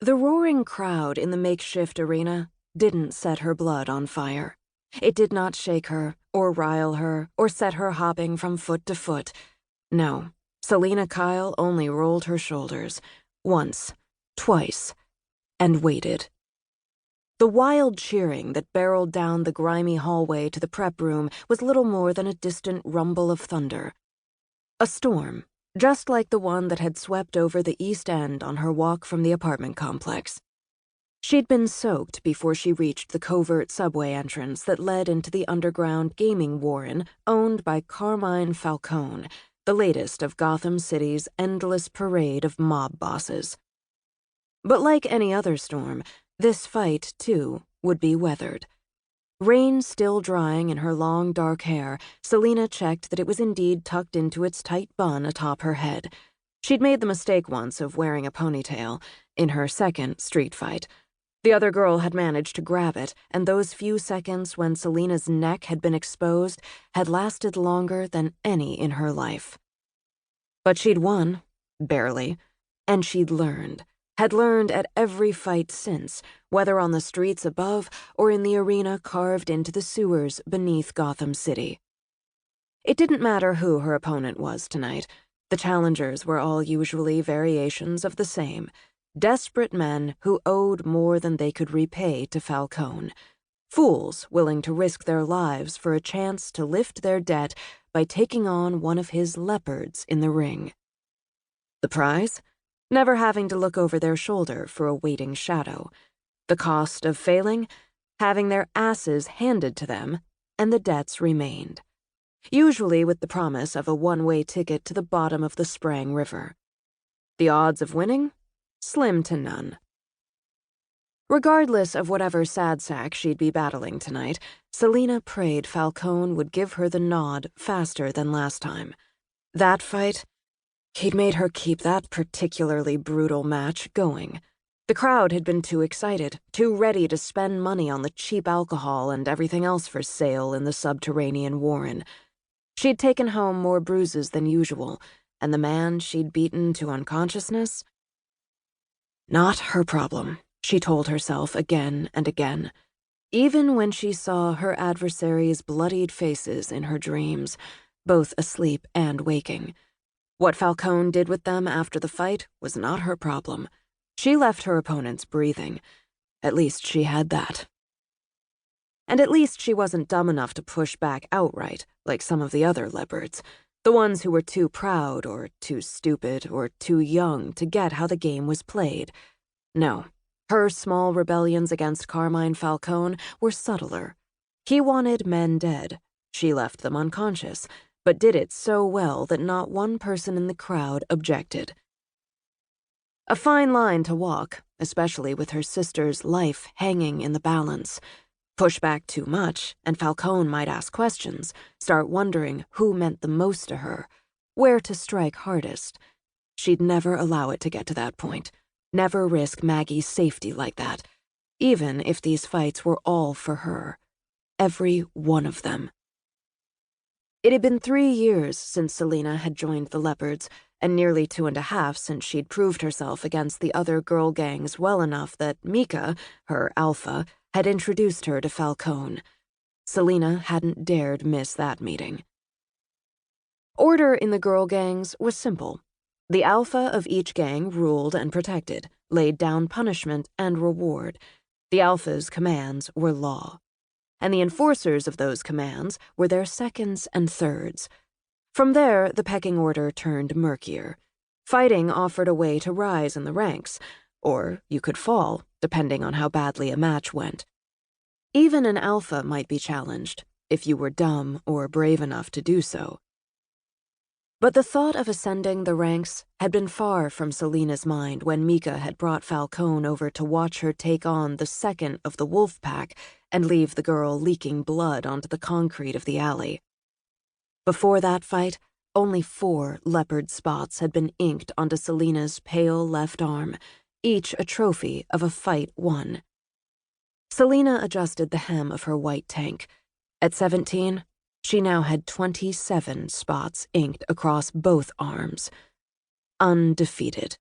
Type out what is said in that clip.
The roaring crowd in the makeshift arena didn't set her blood on fire. It did not shake her, or rile her, or set her hopping from foot to foot. No, Selina Kyle only rolled her shoulders, once, twice, and waited. The wild cheering that barreled down the grimy hallway to the prep room was little more than a distant rumble of thunder. A storm, just like the one that had swept over the East End on her walk from the apartment complex. She'd been soaked before she reached the covert subway entrance that led into the underground gaming warren owned by Carmine Falcone, the latest of Gotham City's endless parade of mob bosses. But like any other storm, this fight, too, would be weathered. Rain still drying in her long, dark hair, Selina checked that it was indeed tucked into its tight bun atop her head. She'd made the mistake once of wearing a ponytail in her second street fight. The other girl had managed to grab it, and those few seconds when Selina's neck had been exposed had lasted longer than any in her life. But she'd won, barely, and she'd learned. Had learned at every fight since, whether on the streets above or in the arena carved into the sewers beneath Gotham City. It didn't matter who her opponent was tonight. The challengers were all usually variations of the same, desperate men who owed more than they could repay to Falcone, fools willing to risk their lives for a chance to lift their debt by taking on one of his leopards in the ring. The prize? Never having to look over their shoulder for a waiting shadow. The cost of failing? Having their asses handed to them, and the debts remained. Usually with the promise of a one-way ticket to the bottom of the Sprang River. The odds of winning? Slim to none. Regardless of whatever sad sack she'd be battling tonight, Selina prayed Falcone would give her the nod faster than last time. That fight? He'd made her keep that particularly brutal match going. The crowd had been too excited, too ready to spend money on the cheap alcohol and everything else for sale in the subterranean warren. She'd taken home more bruises than usual, and the man she'd beaten to unconsciousness? Not her problem, she told herself again and again, even when she saw her adversaries' bloodied faces in her dreams, both asleep and waking. What Falcone did with them after the fight was not her problem. She left her opponents breathing. At least she had that. And at least she wasn't dumb enough to push back outright, like some of the other leopards, the ones who were too proud or too stupid or too young to get how the game was played. No, her small rebellions against Carmine Falcone were subtler. He wanted men dead. She left them unconscious, but did it so well that not one person in the crowd objected. A fine line to walk, especially with her sister's life hanging in the balance. Push back too much, and Falcone might ask questions, start wondering who meant the most to her, where to strike hardest. She'd never allow it to get to that point, never risk Maggie's safety like that, even if these fights were all for her. Every one of them. It had been 3 years since Selina had joined the Leopards, and nearly 2.5 since she'd proved herself against the other girl gangs well enough that Mika, her alpha, had introduced her to Falcone. Selina hadn't dared miss that meeting. Order in the girl gangs was simple. The alpha of each gang ruled and protected, laid down punishment and reward. The alpha's commands were law. And the enforcers of those commands were their seconds and thirds. From there, the pecking order turned murkier. Fighting offered a way to rise in the ranks, or you could fall, depending on how badly a match went. Even an alpha might be challenged, if you were dumb or brave enough to do so. But the thought of ascending the ranks had been far from Selina's mind when Mika had brought Falcone over to watch her take on the second of the wolf pack and leave the girl leaking blood onto the concrete of the alley. Before that fight, only 4 leopard spots had been inked onto Selina's pale left arm, each a trophy of a fight won. Selina adjusted the hem of her white tank. At 17, she now had 27 spots inked across both arms. Undefeated.